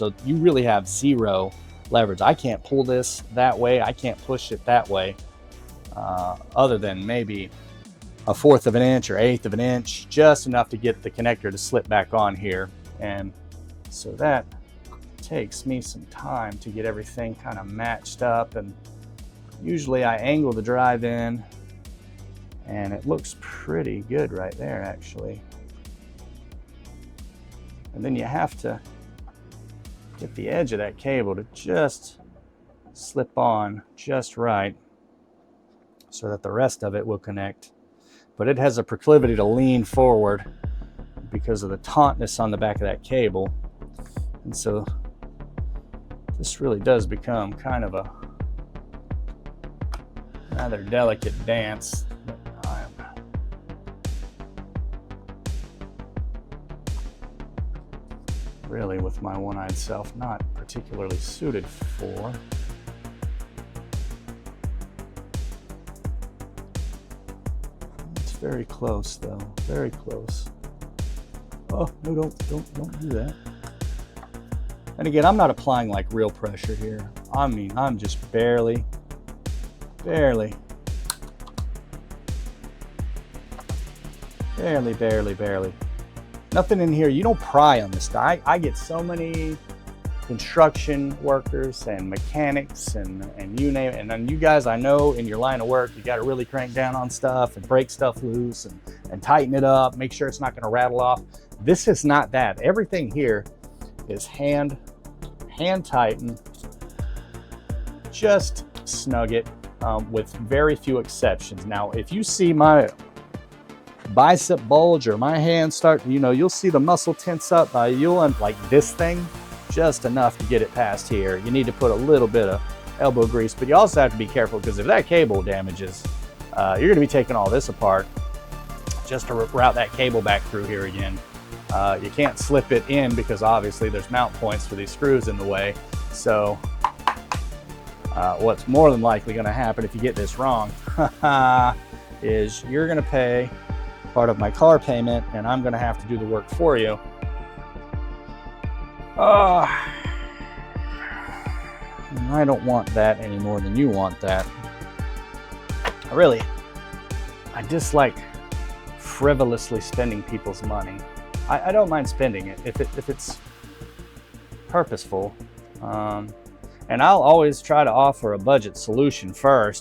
So you really have zero leverage. I can't pull this that way. I can't push it that way, other than maybe a 1/4 of an inch or 1/8 of an inch, just enough to get the connector to slip back on here. And so that takes me some time to get everything kind of matched up. And usually I angle the drive in, and it looks pretty good right there, actually. And then you have to get the edge of that cable to just slip on just right so that the rest of it will connect. But it has a proclivity to lean forward because of the tautness on the back of that cable. And so this really does become kind of a rather delicate dance that I'm really, with my one-eyed self, not particularly suited for. It's very close though, very close. Oh, no, don't do that. And again, I'm not applying like real pressure here. I mean, I'm just barely. Nothing in here. You don't pry on this stuff. I get so many construction workers and mechanics and you name it. And then you guys, I know in your line of work, you got to really crank down on stuff and break stuff loose and tighten it up, make sure it's not going to rattle off. This is not that. Everything here is hand tighten, just snug it, with very few exceptions. Now, if you see my bicep bulge or my hand start, you'll see the muscle tense up. You'll like this thing, just enough to get it past here. You need to put a little bit of elbow grease, but you also have to be careful because if that cable damages, you're going to be taking all this apart just to route that cable back through here again. You can't slip it in because obviously there's mount points for these screws in the way. So what's more than likely going to happen if you get this wrong is you're going to pay part of my car payment and I'm going to have to do the work for you. I don't want that any more than you want that. I dislike frivolously spending people's money. I don't mind spending it if it's purposeful. And I'll always try to offer a budget solution first.